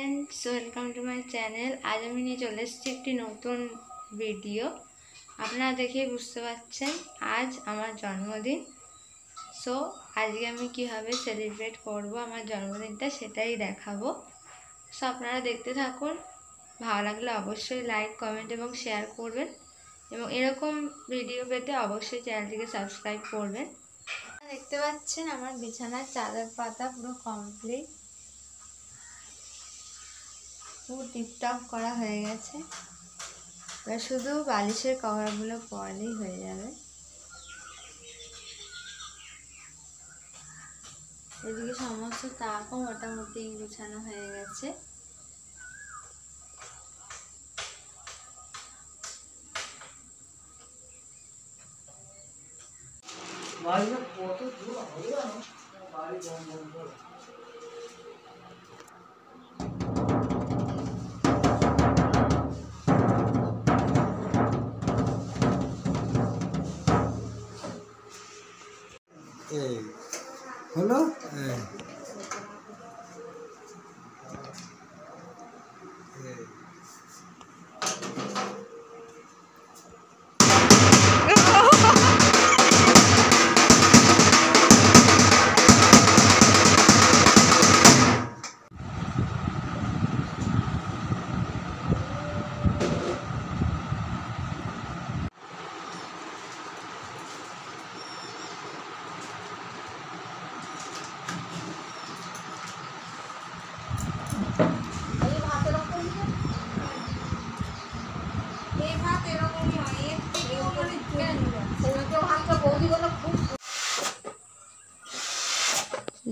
Friends welcome to my channel. आज আমি নিয়ে চলে এসেছি একটি নতুন ভিডিও। আপনারা দেখেই বুঝতে পারছেন আজ আমার জন্মদিন। সো আজকে আমি কিভাবে সেলিব্রেট করব আমার জন্মদিনটা সেটাই দেখাবো। সো আপনারা দেখতে থাকুন। ভালো লাগলে অবশ্যই লাইক কমেন্ট এবং শেয়ার করবেন এবং এরকম ভিডিও পেতে অবশ্যই চ্যানেলটিকে সাবস্ক্রাইব করবেন। দেখতে পাচ্ছেন আমার বিছানার চাদর পাতা পুরো কমপ্লিট, পুরো টিপটপ করা হয়ে গেছে। এবার শুধু বালিশের কভারগুলো পরলেই হয়ে যাবে। এদিকে সমস্ত তাকও মোটামুটি গুছানো হয়ে গেছে। হলো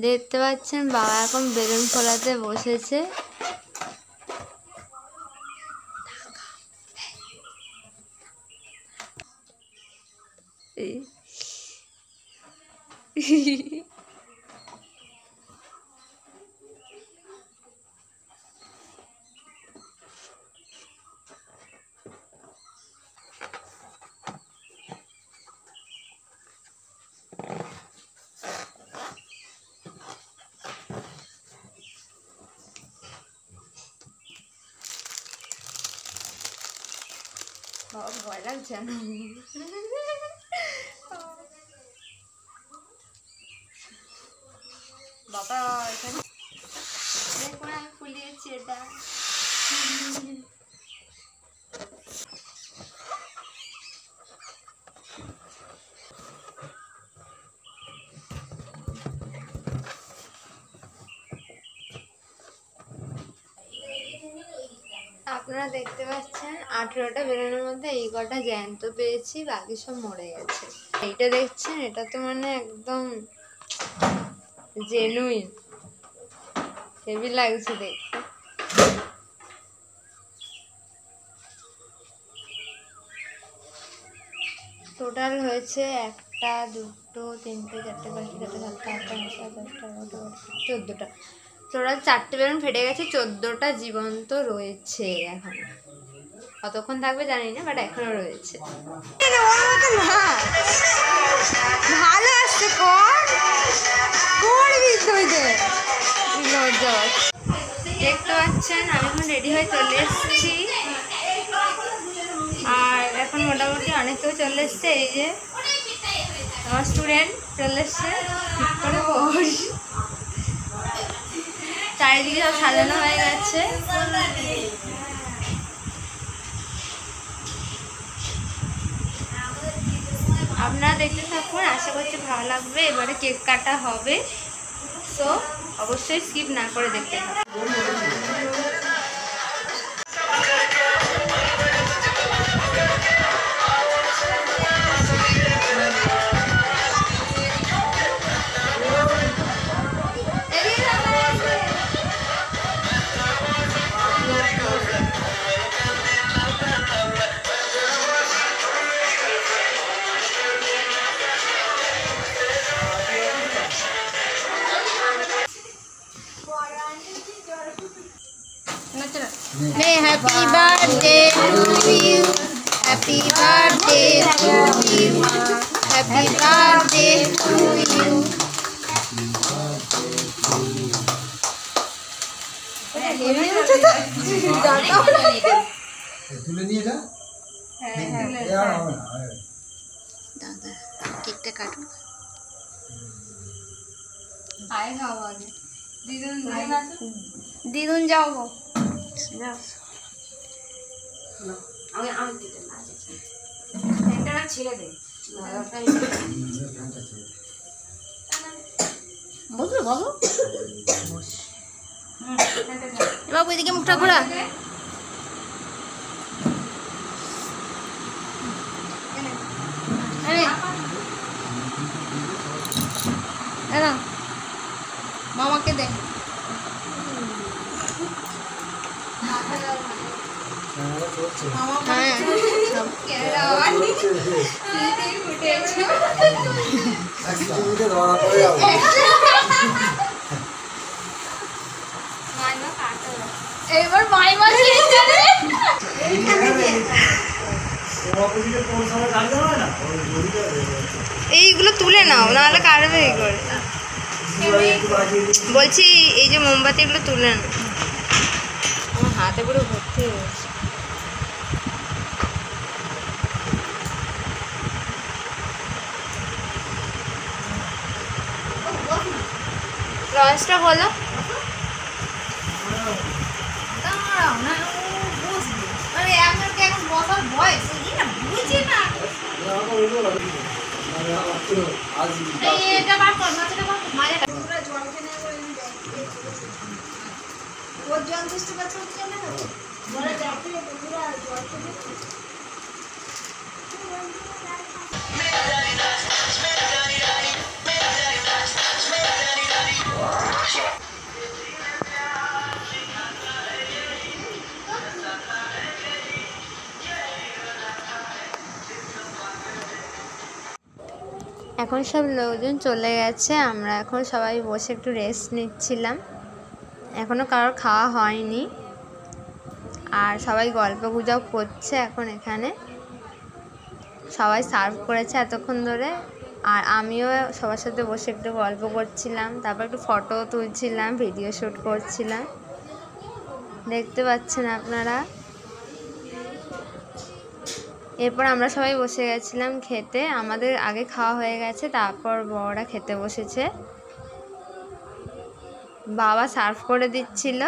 দেখতে পাচ্ছেন বাবা এখন বেলুন ফোলাতে বসেছে। ভয় লাগছে না? বাবা এখানে দেখুন আমি ফুলিয়েছি এটা। আপনারা দেখতে পাচ্ছেন 18টা বেলুনের মধ্যে এই কটা জ্যান্ত পেয়েছি, বাকি সব মরে গেছে। এইটা দেখছেন, এটা তো মানে একদম জেনুইন, হেভি লাগছে দেখতে। টোটাল হয়েছে 1টা 2টো 3টে 4টে 5টে 6টে 7টে 8টে 9টে 10টা 11টা 14টা। টোটাল 4টে বেলুন ফেটে গেছে, 14টা জীবন্ত রয়েছে। এখন কতক্ষণ থাকবে জানি না, বাট এখনো রয়েছে। ভালো আসছে, দেখতে পাচ্ছেন আমি এখন রেডি হয়ে চলে এসেছি। আর এখন মোটামুটি অনেক কেউ চলে এসছে। এই যে আমার স্টুডেন্ট চলে এসছে, ঠিক করে বস। চারিদিকে সব সাজানো হয়ে গেছে। আপনারা দেখতে থাকুন, আশা করছি ভালো লাগবে। এবারে কেক কাটা হবে, সো অবশ্যই স্কিপ না করে দেখতে থাকুন। May happy birthday to you. Happy birthday to you. Happy birthday to you. দাদা কেকটা কাটুন। দিদুন যাও গো। ছেড়ে দে বলো বাবু। বাবু এদিকে মুখটা ঘোরা। মামাকে দে। এবার মাইমা এইগুলো তুলে নাও, নাহলে কাটবে এই করে। বলছি এই যে মোমবাতিগুলো তুলে নাও। আমার হাতে পুরো ভর্তি হয়ে গেছে। লঞ্চটা হলো। এখন সব লোকজন চলে গেছে, আমরা এখন সবাই বসে একটু রেস্ট নিচ্ছিলাম। এখনও কারোর খাওয়া হয়নি, আর সবাই গল্প গুজব করছে। এখন এখানে সবাই সার্ভ করেছে এতক্ষণ ধরে, আর আমিও সবার সাথে বসে একটু গল্প করছিলাম, তারপর একটু ফটো তুলছিলাম, ভিডিও শ্যুট করছিলাম। দেখতে পাচ্ছেন আপনারা। এরপর আমরা সবাই বসে গেছিলাম খেতে। আমাদের আগে খাওয়া হয়ে গেছে, তারপর বড়রা খেতে বসেছে। বাবা সার্ভ করে দিচ্ছিল,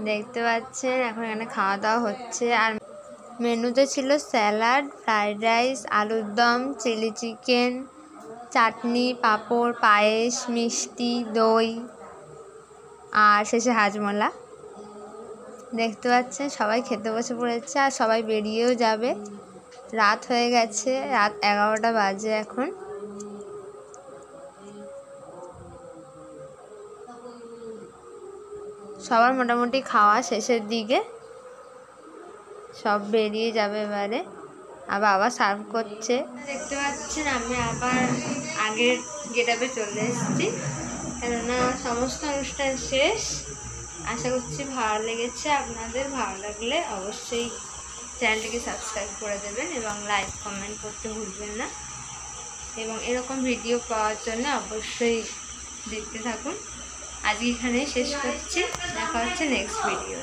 দেখতে পাচ্ছেন। এখন এখানে খাওয়া দাওয়া হচ্ছে। আর মেনুতে ছিল স্যালাড, ফ্রাইড রাইস, আলুর দম, চিলি চিকেন, চাটনি, পাঁপড়, পায়েস, মিষ্টি, দই, আর শেষে হাজমোলা। দেখতে পাচ্ছেন সবাই খেতে বসে পড়েছে, আর সবাই বেরিয়েও যাবে। রাত হয়ে গেছে, রাত 11টা বাজে এখন। সবার মোটামুটি খাওয়া শেষের দিকে, সব বেরিয়ে যাবে এবারে। আবার সার্ভ করছে। দেখতে পাচ্ছেন আমি আবার আগের গেটআপে চলে এসেছি, কেননা সমস্ত অনুষ্ঠান শেষ। আশা করছি ভালো লেগেছে আপনাদের। ভালো লাগলে অবশ্যই চ্যানেলটিকে সাবস্ক্রাইব করে দেবেন এবং লাইক কমেন্ট করতে ভুলবেন না। এবং এরকম ভিডিও পাওয়ার জন্য অবশ্যই দেখতে থাকুন। আজকে এখানেই শেষ করছি, দেখা হচ্ছে নেক্সট ভিডিও।